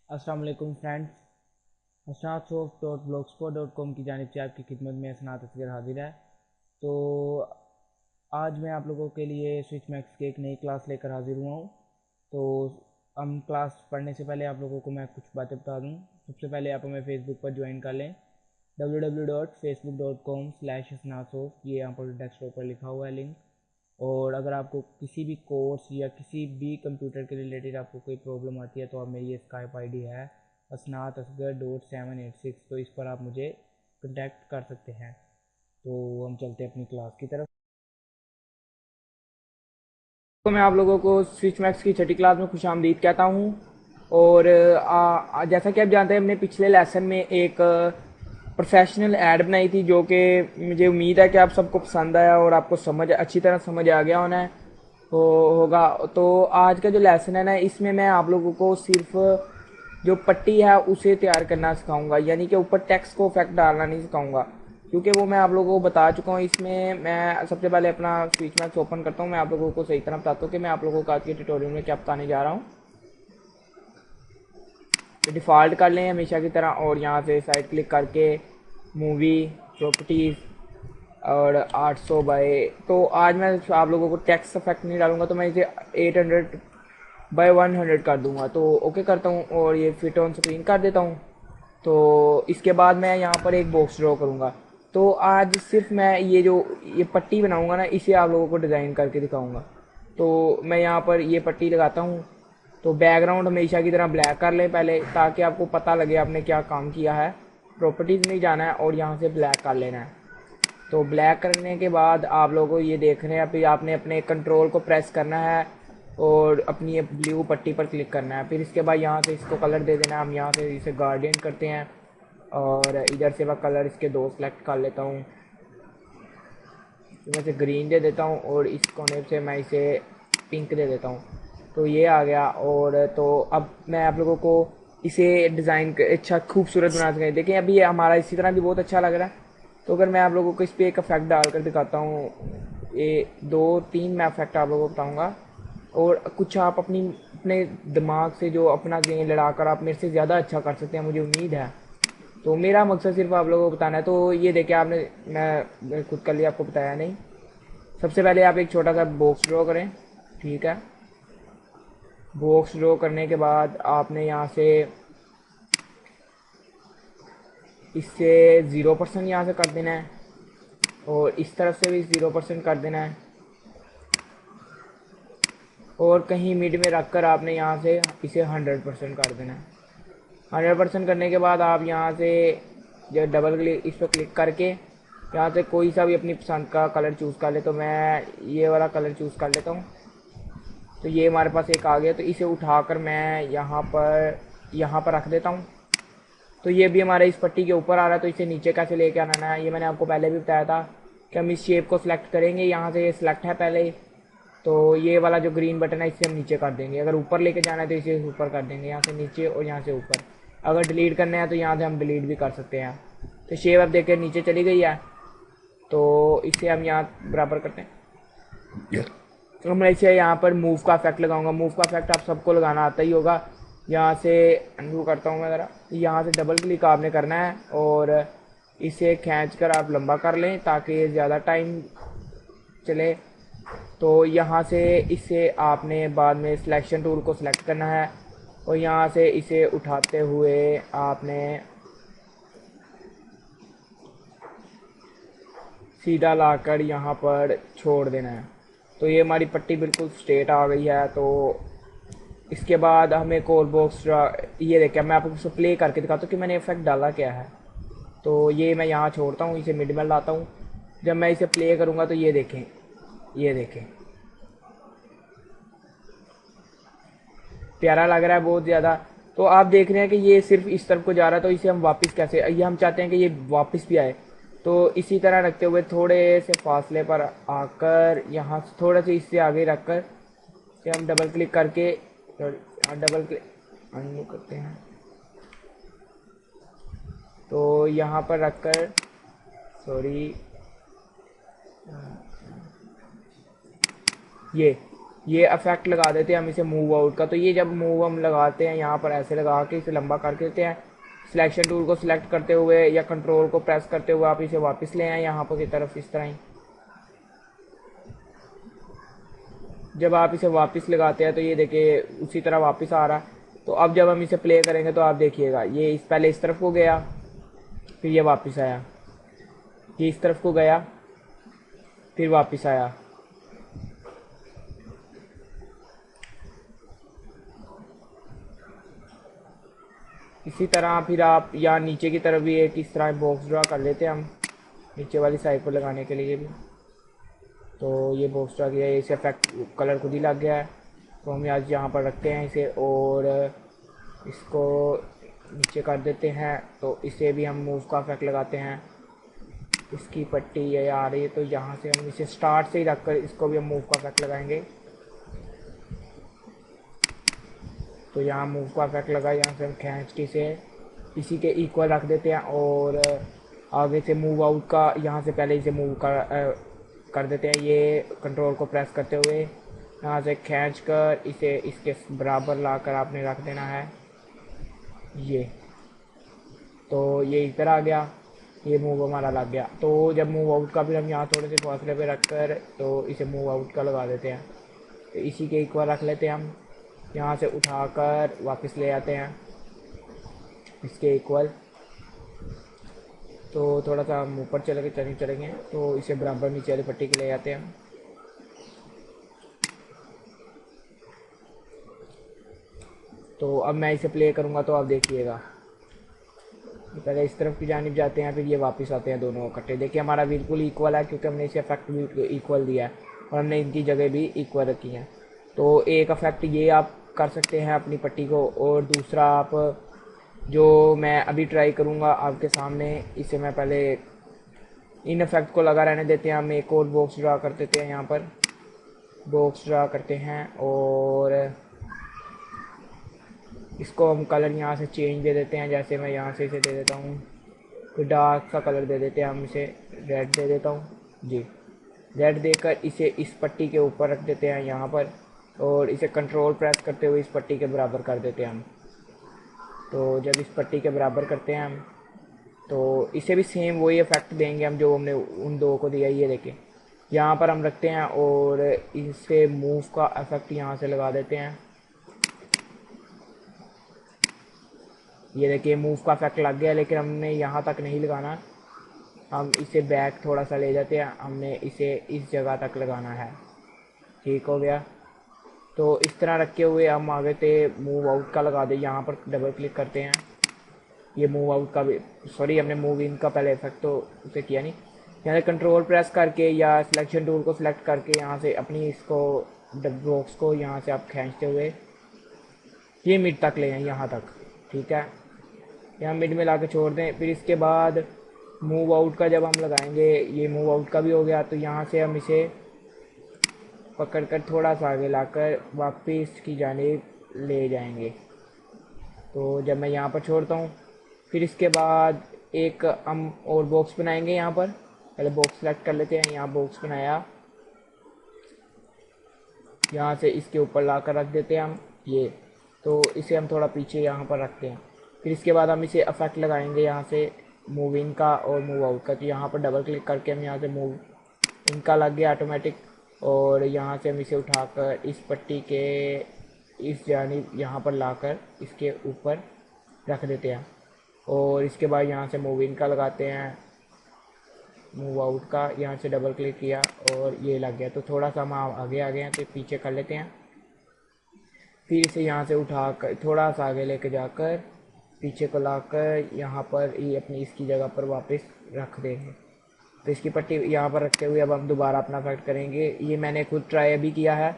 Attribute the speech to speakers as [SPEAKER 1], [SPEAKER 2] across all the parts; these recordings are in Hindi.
[SPEAKER 1] अस्सलाम वालेकुम फ्रेंड्स। asnadshof.blogspot.com की जानिब से आपकी खिदमत में असनात असगर हाजिर है। तो आज मैं आप लोगों के लिए स्विच मैक्स की एक नई क्लास लेकर हाजिर हुआ हूँ। तो हम क्लास पढ़ने से पहले आप लोगों को मैं कुछ बातें बता दूँ। सबसे पहले आप हमें फेसबुक पर ज्वाइन कर लें, www.facebook.com/asnadshof, ये यहाँ पर डेस्कटॉप पर लिखा हुआ है लिंक। और अगर आपको किसी भी कोर्स या किसी भी कंप्यूटर के रिलेटेड आपको कोई प्रॉब्लम आती है तो आप मेरी ये स्काइप आईडी है asnatasgar.786, तो इस पर आप मुझे कांटेक्ट कर सकते हैं। तो हम चलते हैं अपनी क्लास की तरफ। तो मैं आप लोगों को स्विच मैक्स की छठी क्लास में खुशामदीद कहता हूँ। और जैसा कि आप जानते हैं, हमने पिछले लेसन में एक प्रोफेशनल ऐड बनाई थी जो कि मुझे उम्मीद है कि आप सबको पसंद आया और आपको समझ अच्छी तरह समझ आ गया होना है होगा। तो आज का जो लेसन है ना, इसमें मैं आप लोगों को सिर्फ जो पट्टी है उसे तैयार करना सिखाऊंगा, यानी कि ऊपर टेक्स्ट को इफेक्ट डालना नहीं सिखाऊंगा, क्योंकि वो मैं आप लोगों को बता चुका हूँ। इसमें मैं सबसे पहले अपना स्विच मैक्स ओपन करता हूँ, मैं आप लोगों को सही तरह बताता हूँ कि मैं आप लोगों को आज के ट्यूटोरियल में क्या बताने जा रहा हूँ। तो डिफ़ॉल्ट कर लें हमेशा की तरह, और यहाँ से साइड क्लिक करके मूवी प्रॉपर्टीज़ और 800 बाय, तो आज मैं आप लोगों को टेक्स्ट इफेक्ट नहीं डालूंगा, तो मैं इसे 800 बाय 100 कर दूंगा। तो ओके करता हूँ और ये फिट ऑन स्क्रीन कर देता हूँ। तो इसके बाद मैं यहाँ पर एक बॉक्स ड्रॉ करूँगा। तो आज सिर्फ मैं ये पट्टी बनाऊँगा ना, इसे आप लोगों को डिज़ाइन करके दिखाऊँगा। तो मैं यहाँ पर ये पट्टी लगाता हूँ। तो बैकग्राउंड हमेशा की तरह ब्लैक कर लें पहले, ताकि आपको पता लगे आपने क्या काम किया है। प्रॉपर्टीज़ में जाना है और यहाँ से ब्लैक कर लेना है। तो ब्लैक करने के बाद आप लोगों को ये देखने हैं, फिर आपने अपने कंट्रोल को प्रेस करना है और अपनी ये ब्लू पट्टी पर क्लिक करना है। फिर इसके बाद यहाँ से इसको कलर दे देना है। हम यहाँ से इसे गार्डियन करते हैं और इधर से मैं कलर इसके दो सेलेक्ट कर लेता हूँ। तो मैं इसे ग्रीन दे देता हूँ और इस कोने से मैं इसे पिंक दे देता हूँ। तो ये आ गया। और तो अब मैं आप लोगों को इसे डिज़ाइन अच्छा खूबसूरत बना सकें। देखिए अभी ये हमारा इसी तरह भी बहुत अच्छा लग रहा है। तो अगर मैं आप लोगों को इस पर एक इफेक्ट डालकर दिखाता हूँ, ये 2-3 मैं इफेक्ट आप लोगों को बताऊँगा, और कुछ आप अपने दिमाग से जो अपना गेम लड़ाकर आप मेरे से ज़्यादा अच्छा कर सकते हैं, मुझे उम्मीद है। तो मेरा मकसद सिर्फ आप लोगों को बताना है। तो ये देखिए आपने, मैं खुद कर लिया, आपको बताया नहीं। सबसे पहले आप एक छोटा सा बॉक्स ड्रॉ करें, ठीक है। बॉक्स ड्रॉ करने के बाद आपने यहाँ से इससे 0% यहाँ से कर देना है और इस तरफ से भी 0% कर देना है, और कहीं मिड में रख कर आपने यहाँ से इसे 100% कर देना है। 100% करने के बाद आप यहाँ से जो डबल क्लिक इस पर क्लिक करके यहाँ से कोई सा भी अपनी पसंद का कलर चूज़ कर ले। तो मैं ये वाला कलर चूज़ कर लेता हूँ। तो ये हमारे पास एक आ गया। तो इसे उठाकर मैं यहाँ पर रख देता हूँ। तो ये भी हमारे इस पट्टी के ऊपर आ रहा है। तो इसे नीचे कैसे लेके आना है, ये मैंने आपको पहले भी बताया था कि हम इस शेप को सिलेक्ट करेंगे। यहाँ से ये सिलेक्ट है पहले ही, तो ये वाला जो ग्रीन बटन है इसे हम नीचे कर देंगे। अगर ऊपर लेके जाना है तो इसे ऊपर कर देंगे, यहाँ से नीचे और यहाँ से ऊपर। अगर डिलीट करना है तो यहाँ से हम डिलीट भी कर सकते हैं। तो शेप अब देखिए नीचे चली गई है। तो इसे हम यहाँ बराबर करते हैं। तो मैं इसे यहाँ पर मूव का इफेक्ट लगाऊंगा। मूव का इफेक्ट आप सबको लगाना आता ही होगा। यहाँ से अनडू करता हूँ मैं ज़रा। यहाँ से डबल क्लिक आपने करना है और इसे खींच कर आप लंबा कर लें ताकि ये ज़्यादा टाइम चले। तो यहाँ से इसे आपने बाद में सिलेक्शन टूल को सिलेक्ट करना है और यहाँ से इसे उठाते हुए आपने सीधा लाकर यहाँ पर छोड़ देना है। तो ये हमारी पट्टी बिल्कुल स्ट्रेट आ गई है। तो इसके बाद हमें एक और बॉक्स, ये देखिए मैं आपको प्ले करके दिखाता हूँ कि मैंने इफेक्ट डाला क्या है। तो ये मैं यहाँ छोड़ता हूँ, इसे मिड में लाता हूँ। जब मैं इसे प्ले करूँगा तो ये देखें, ये देखें प्यारा लग रहा है बहुत ज़्यादा। तो आप देख रहे हैं कि ये सिर्फ इस तरफ को जा रहा है। तो इसे हम वापस कैसे, ये हम चाहते हैं कि ये वापस भी आए। तो इसी तरह रखते हुए थोड़े से फासले पर आकर यहाँ से थोड़ा सा इससे आगे रखकर इसे हम डबल क्लिक करके डबल क्लिक अनडू करते हैं। तो यहाँ पर रखकर सॉरी ये इफेक्ट लगा देते हैं हम इसे मूव आउट का। तो ये जब मूव हम लगाते हैं यहाँ पर ऐसे लगा के इसे लंबा कर देते हैं। सिलेक्शन टूल को सिलेक्ट करते हुए या कंट्रोल को प्रेस करते हुए आप इसे वापस ले आए यहाँ पर की तरफ इस तरह ही। जब आप इसे वापस लगाते हैं तो ये देखिए उसी तरह वापस आ रहा है। तो अब जब हम इसे प्ले करेंगे तो आप देखिएगा ये पहले इस तरफ को गया, फिर ये वापस आया, ये इस तरफ को गया, फिर वापस आया। इसी तरह फिर आप यहाँ नीचे की तरफ भी एक इस तरह बॉक्स ड्रा कर लेते हैं हम नीचे वाली साइड पर लगाने के लिए भी। तो ये बॉक्स ड्रा किया है, इसे इफेक्ट कलर खुद ही लग गया है। तो हम आज यहाँ पर रखते हैं इसे और इसको नीचे कर देते हैं। तो इसे भी हम मूव का इफेक्ट लगाते हैं। इसकी पट्टी ये आ रही है तो यहाँ से हम इसे स्टार्ट से ही रखकर इसको भी हम मूव का इफेक्ट लगाएंगे। तो यहाँ मूव का इफेक्ट लगा, यहाँ से हम खींच के इसे इसी के इक्वल रख देते हैं और आगे से मूव आउट का यहाँ से पहले इसे मूव कर देते हैं। ये कंट्रोल को प्रेस करते हुए यहाँ से खींच कर इसे इसके बराबर लाकर आपने रख देना है ये। तो ये इधर आ गया, ये मूव हमारा लग गया। तो जब मूव आउट का फिर हम यहाँ थोड़े से फासले पे रख कर तो इसे मूव आउट का लगा देते हैं। तो इसी के इक्वल रख लेते हैं हम, यहाँ से उठाकर वापस ले आते हैं इसके इक्वल। तो थोड़ा सा हम ऊपर चलेंगे तो इसे बराबर नीचे वाली पट्टी के ले आते हैं। तो अब मैं इसे प्ले करूँगा तो आप देखिएगा, पहले इस तरफ की जानिब जाते हैं, फिर ये वापस आते हैं दोनों इकट्ठे। देखिए हमारा बिल्कुल इक्वल है क्योंकि हमने इसे इफेक्ट भी इक्वल दिया है और हमने इनकी जगह भी इक्वल रखी है। तो एक इफेक्ट ये आप कर सकते हैं अपनी पट्टी को, और दूसरा आप जो मैं अभी ट्राई करूँगा आपके सामने, इसे मैं पहले इन इफेक्ट को लगा रहने देते हैं। हम एक और बॉक्स ड्रा कर देते हैं, यहाँ पर बॉक्स ड्रा करते हैं और इसको हम कलर यहाँ से चेंज दे देते हैं। जैसे मैं यहाँ से इसे दे देता हूँ कोई डार्क सा कलर दे देते हैं, हम इसे रेड दे देता हूँ जी। रेड देकर इसे इस पट्टी के ऊपर रख देते हैं यहाँ पर और इसे कंट्रोल प्रेस करते हुए इस पट्टी के बराबर कर देते हैं हम। तो जब इस पट्टी के बराबर करते हैं हम तो इसे भी सेम वही इफेक्ट देंगे हम जो हमने उन दो को दिया। ये देखें यहाँ पर हम रखते हैं और इसे मूव का इफेक्ट यहाँ से लगा देते हैं। ये देखिए मूव का इफेक्ट लग गया, लेकिन हमने यहाँ तक नहीं लगाना, हम इसे बैक थोड़ा सा ले जाते हैं, हमने इसे इस जगह तक लगाना है। ठीक हो गया। तो इस तरह रखे हुए हम आगे से मूव आउट का लगा दें, यहाँ पर डबल क्लिक करते हैं। ये मूव आउट का भी सॉरी हमने मूव इन का पहले इफेक्ट तो उसे किया नहीं। यहाँ से कंट्रोल प्रेस करके या सिलेक्शन टूल को सिलेक्ट करके यहाँ से अपनी इसको बॉक्स को यहाँ से आप खींचते हुए ये मिड तक ले आए यहाँ तक। ठीक है, यहाँ मिड में ला के छोड़ दें। फिर इसके बाद मूव आउट का जब हम लगाएंगे, ये मूव आउट का भी हो गया, तो यहाँ से हम इसे पकड़ कर थोड़ा सा आगे लाकर वापस की जानिब ले जाएंगे। तो जब मैं यहाँ पर छोड़ता हूँ फिर इसके बाद एक हम और बॉक्स बनाएंगे। यहाँ पर पहले बॉक्स सेलेक्ट कर लेते हैं, यहाँ बॉक्स बनाया, यहाँ से इसके ऊपर ला कर रख देते हैं हम ये। तो इसे हम थोड़ा पीछे यहाँ पर रखते हैं। फिर इसके बाद हम इसे इफेक्ट लगाएंगे यहाँ से मूव इन का और मूव आउट का। तो यहाँ पर डबल क्लिक करके हम यहाँ से मूव इनका लग गया ऑटोमेटिक, और यहाँ से हम इसे उठाकर इस पट्टी के इस जानिब यहाँ पर लाकर इसके ऊपर रख देते हैं। और इसके बाद यहाँ से मूव इन का लगाते हैं, मूव आउट का यहाँ से डबल क्लिक किया और ये लग गया। तो थोड़ा सा हम आगे आ गए हैं तो पीछे कर लेते हैं। फिर इसे यहाँ से उठाकर थोड़ा सा आगे लेके जाकर पीछे को लाकर यहाँ पर ये अपनी इसकी जगह पर वापस रख देंगे। तो इसकी पट्टी यहाँ पर रखते हुए अब हम दोबारा अपना इफेक्ट करेंगे। ये मैंने खुद ट्राई अभी किया है,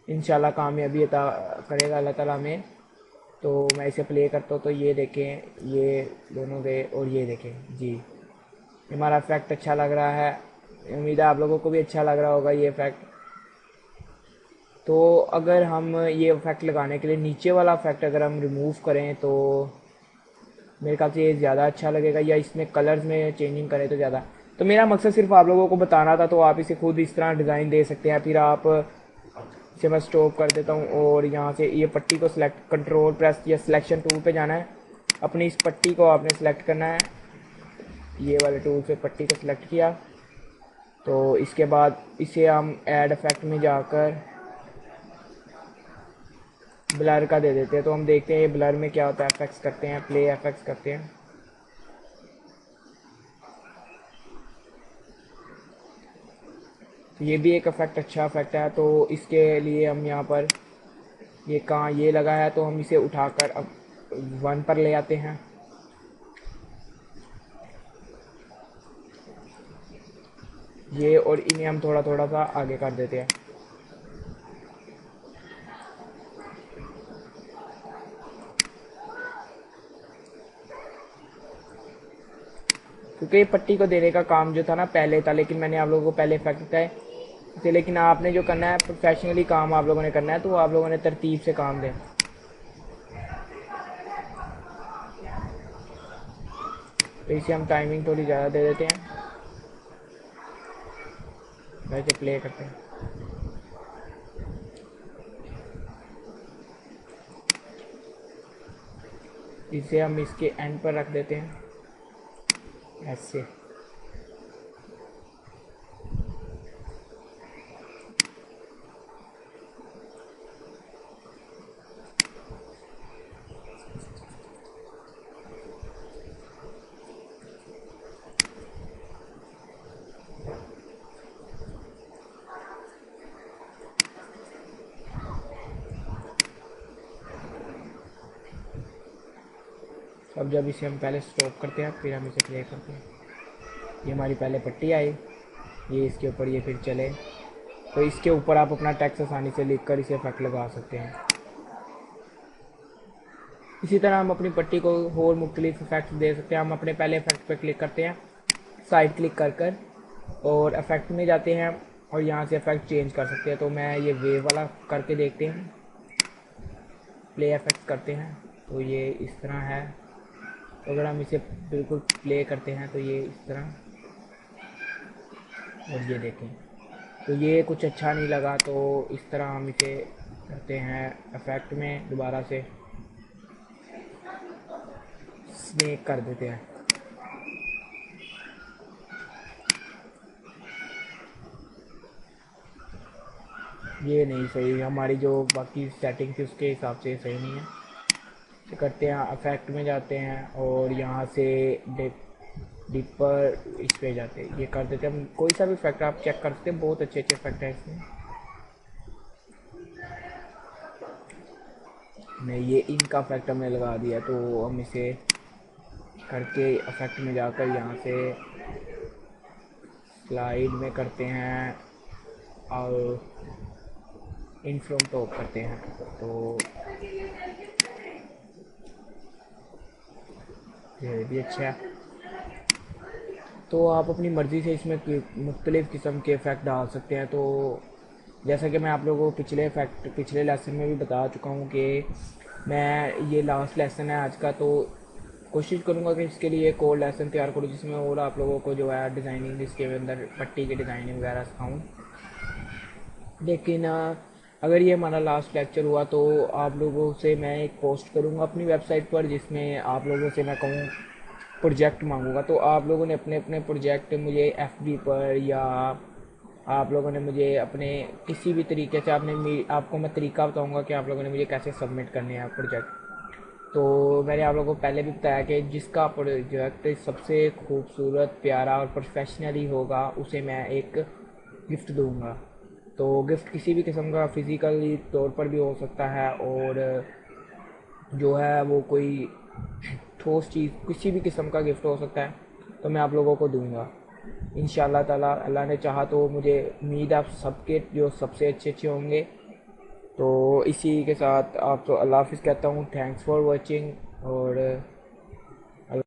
[SPEAKER 1] इंशाल्लाह कामयाबी अता करेगा अल्लाह ताला में। तो मैं इसे प्ले करता हूँ तो ये देखें, ये दोनों गए और ये देखें जी, हमारा इफेक्ट अच्छा लग रहा है, उम्मीद है आप लोगों को भी अच्छा लग रहा होगा ये इफेक्ट। तो अगर हम ये इफेक्ट लगाने के लिए नीचे वाला इफेक्ट अगर हम रिमूव करें तो मेरे ख्याल से ये ज़्यादा अच्छा लगेगा, या इसमें कलर्स में चेंजिंग करें तो ज़्यादा। तो मेरा मकसद सिर्फ आप लोगों को बताना था, तो आप इसे खुद इस तरह डिज़ाइन दे सकते हैं। फिर आप इसे मैं स्टॉप कर देता हूँ और यहाँ से ये पट्टी को सिलेक्ट, कंट्रोल प्रेस या सिलेक्शन टूल पे जाना है, अपनी इस पट्टी को आपने सेलेक्ट करना है, ये वाले टूल से पट्टी को सिलेक्ट किया। तो इसके बाद इसे हम ऐड इफेक्ट में जाकर ब्लर का दे देते हैं। तो हम देखते हैं ये ब्लर में क्या होता है, एफेक्ट्स करते हैं, प्ले एफेक्ट्स करते हैं। तो ये भी एक इफेक्ट, अच्छा इफेक्ट है। तो इसके लिए हम यहाँ पर ये कहाँ ये लगा है, तो हम इसे उठाकर अब 1 पर ले आते हैं। ये और इन्हें हम थोड़ा थोड़ा सा आगे कर देते हैं। क्योंकि पट्टी को देने का काम जो था ना पहले था, लेकिन मैंने आप लोगों को पहले इफेक्ट बताया इसे। लेकिन आपने जो करना है प्रोफेशनली काम आप लोगों ने करना है, तो आप लोगों ने तरतीब से काम दें। तो इसे हम टाइमिंग थोड़ी ज़्यादा दे देते हैं, वैसे प्ले करते हैं। इसे हम इसके एंड पर रख देते हैं ऐसे। अब जब इसे हम पहले स्टॉप करते हैं फिर हम इसे प्ले करते हैं। ये हमारी पहले पट्टी आई, ये इसके ऊपर ये फिर चले। तो इसके ऊपर आप अपना टेक्स्ट आसानी से लिखकर इसे इफेक्ट लगा सकते हैं। इसी तरह हम अपनी पट्टी को और मुख्तलिफ इफेक्ट दे सकते हैं। हम अपने पहले इफेक्ट पर क्लिक करते हैं, साइड क्लिक कर और इफेक्ट में जाते हैं और यहाँ से इफेक्ट चेंज कर सकते हैं। तो मैं ये वेव वाला करके देखते हैं, प्ले इफेक्ट करते हैं तो ये इस तरह है। तो अगर हम इसे बिल्कुल प्ले करते हैं तो ये इस तरह, और ये देखें तो ये कुछ अच्छा नहीं लगा। तो इस तरह हम इसे करते हैं इफेक्ट में, दोबारा से स्नेक कर देते हैं। ये नहीं सही, हमारी जो बाकी सेटिंग थी उसके हिसाब से सही नहीं है। तो करते हैं इफेक्ट में जाते हैं और यहाँ से डिपर इस पे जाते हैं, ये कर देते हैं। हम कोई सा भी इफेक्ट आप चेक कर सकते हैं, बहुत अच्छे अच्छे इफेक्ट हैं इसमें। मैं ये इनका इफेक्ट हमने लगा दिया, तो हम इसे करके इफेक्ट में जाकर यहाँ से स्लाइड में करते हैं और इन फ्रॉम टॉप करते हैं। तो ये भी अच्छा है। तो आप अपनी मर्ज़ी से इसमें मुख्तलिफ़ किस्म के इफ़ेक्ट डाल सकते हैं। तो जैसा कि मैं आप लोगों को पिछले लेसन में भी बता चुका हूँ कि मैं ये लास्ट लेसन है आज का, तो कोशिश करूँगा कि इसके लिए एक और लेसन तैयार करूँ जिसमें और आप लोगों को जो है डिज़ाइनिंग, इसके अंदर पट्टी की डिज़ाइनिंग वगैरह सिखाऊँ। लेकिन अगर ये हमारा लास्ट लेक्चर हुआ तो आप लोगों से मैं एक पोस्ट करूँगा अपनी वेबसाइट पर, जिसमें आप लोगों से मैं कहूँ प्रोजेक्ट मांगूंगा। तो आप लोगों ने अपने अपने प्रोजेक्ट मुझे एफबी पर, या आप लोगों ने मुझे अपने किसी भी तरीके से आपको मैं तरीका बताऊंगा कि आप लोगों ने मुझे कैसे सबमिट करने हैं प्रोजेक्ट। तो मैंने आप लोगों को पहले भी बताया कि जिसका प्रोजेक्ट सबसे खूबसूरत, प्यारा और प्रोफेशनली होगा उसे मैं एक गिफ्ट दूंगा। तो गिफ्ट किसी भी किस्म का फिज़िकली तौर पर भी हो सकता है, और जो है वो कोई ठोस चीज़, किसी भी किस्म का गिफ्ट हो सकता है, तो मैं आप लोगों को दूंगा इंशाल्लाह ताला। अल्लाह ने चाहा तो मुझे उम्मीद आप सबके जो सबसे अच्छे अच्छे होंगे। तो इसी के साथ आप तो अल्लाह हाफ़िज़ कहता हूँ। थैंक्स फॉर वॉचिंग, और